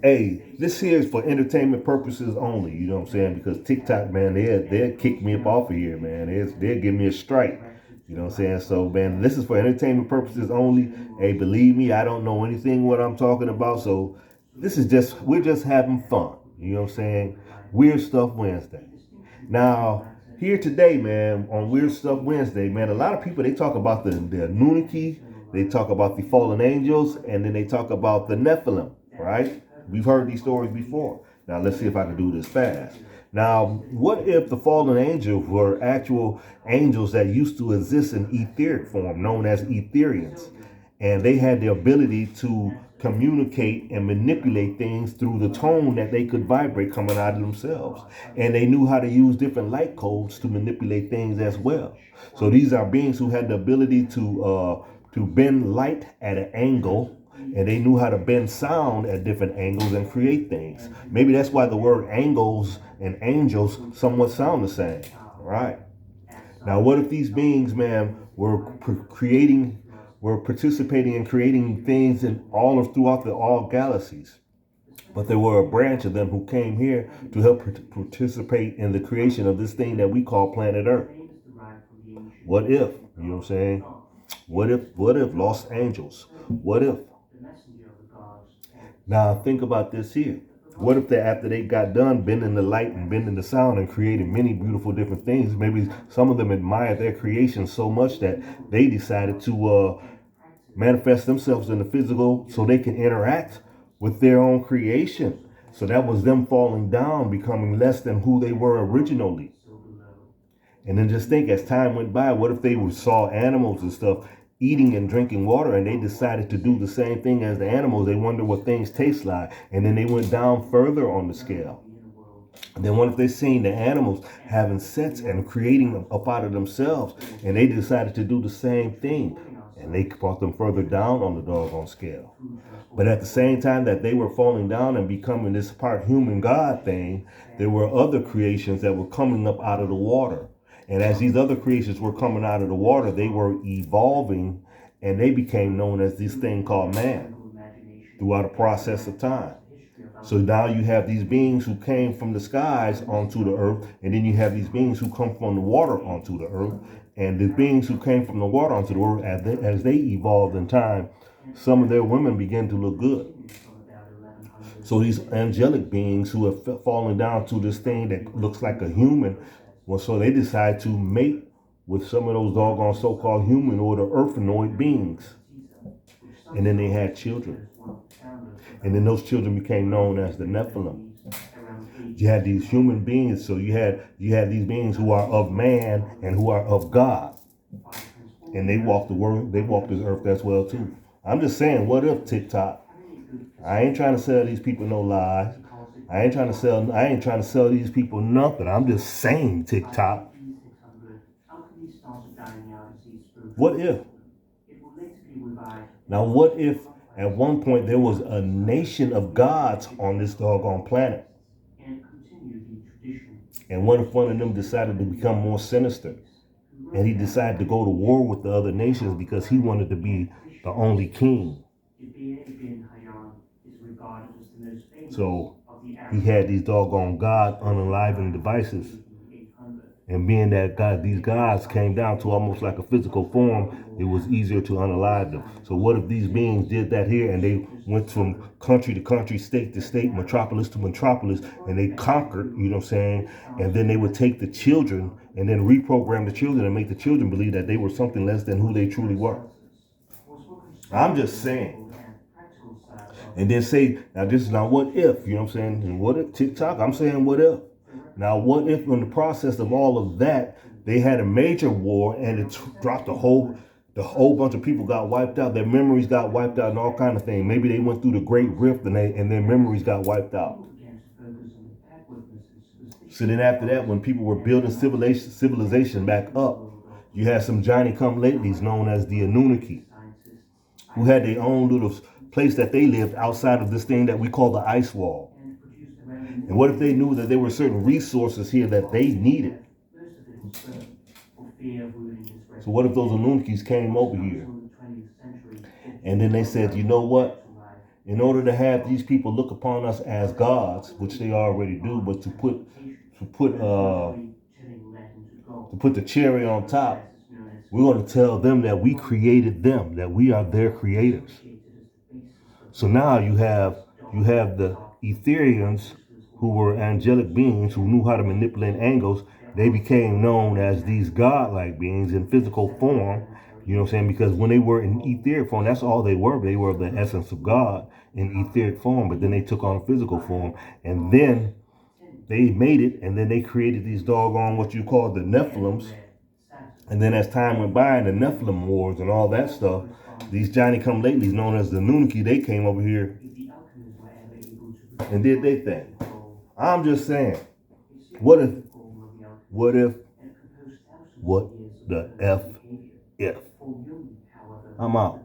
Hey, this here is for entertainment purposes only. You know what I'm saying? Because TikTok, man, they'll kick me up off of here, man. They'll give me a strike. You know what I'm saying? So, man, this is for entertainment purposes only. Hey, believe me, I don't know anything what I'm talking about. So, this is just we're just having fun. You know what I'm saying? Weird Stuff Wednesday. Now, here today, man, on Weird Stuff Wednesday, man, a lot of people they talk about the Anunaki, they talk about the fallen angels, and then they talk about the Nephilim, right? We've heard these stories before. Now let's see if I can do this fast. Now, what if the fallen angels were actual angels that used to exist in etheric form, known as Etherians, and they had the ability to communicate and manipulate things through the tone that they could vibrate coming out of themselves, and they knew how to use different light codes to manipulate things as well. So these are beings who had the ability to bend light at an angle, and they knew how to bend sound at different angles and create things. Maybe that's why the word angles and angels somewhat sound the same. Right. Now, what if these beings, man, were participating in creating things in all of throughout the all galaxies? But there were a branch of them who came here to help participate in the creation of this thing that we call planet Earth. What if, you know what I'm saying? What if lost angels? What if? Now think about this here. What if after they got done bending the light and bending the sound and creating many beautiful different things, maybe some of them admired their creation so much that they decided to manifest themselves in the physical so they can interact with their own creation. So that was them falling down, becoming less than who they were originally. And then just think, as time went by, what if they saw animals and stuff eating and drinking water, and they decided to do the same thing as the animals? They wonder what things taste like, and then they went down further on the scale. And then what if they seen the animals having sex and creating up out of themselves, and they decided to do the same thing, and they brought them further down on the doggone scale? But at the same time that they were falling down and becoming this part human God thing, there were other creations that were coming up out of the water. And as these other creations were coming out of the water, they were evolving, and they became known as this thing called man throughout a process of time. So now you have these beings who came from the skies onto the earth, and then you have these beings who come from the water onto the earth. And the beings who came from the water onto the earth, as they evolved in time, some of their women began to look good. So these angelic beings who have fallen down to this thing that looks like a human, well, so they decide to mate with some of those doggone so-called humanoid or earthenoid beings. And then they had children. And then those children became known as the Nephilim. You had these human beings, so you had these beings who are of man and who are of God. And they walk this earth as well too. I'm just saying, what if TikTok? I ain't trying to sell these people no lies. I ain't trying to sell these people nothing. I'm just saying, TikTok. What if? Now, what if at one point there was a nation of gods on this doggone planet? And what if one of them decided to become more sinister? And he decided to go to war with the other nations because he wanted to be the only king. So he had these doggone God unaliving devices. And being that these gods came down to almost like a physical form, it was easier to unalive them. So what if these beings did that here, and they went from country to country, state to state, metropolis to metropolis, and they conquered, you know what I'm saying? And then they would take the children and then reprogram the children and make the children believe that they were something less than who they truly were. I'm just saying. And then say, now what if, you know what I'm saying? And what if TikTok? I'm saying what if. Now, what if in the process of all of that, they had a major war and it dropped the whole bunch of people got wiped out, their memories got wiped out and all kind of things. Maybe they went through the Great Rift and their memories got wiped out. So then after that, when people were building civilization back up, you had some Johnny-come-latelys known as the Anunaki, who had their own little place that they lived outside of this thing that we call the ice wall. And what if they knew that there were certain resources here that they needed? So what if those Anunnakis came over here? And then they said, you know what? in order to have these people look upon us as gods, which they already do, but to put the cherry on top, we're going to tell them that we created them, that we are their creators. So now you have the Etherians, who were angelic beings who knew how to manipulate angels. They became known as these godlike beings in physical form. You know what I'm saying? Because when they were in etheric form, that's all they were. They were the essence of God in etheric form, but then they took on physical form, and then they made it, and then they created these doggone what you call the Nephilims. And then as time went by and the Nephilim wars and all that stuff, these Johnny come latelys known as the Anunaki, they came over here and did their thing. I'm just saying, what the F if? I'm out.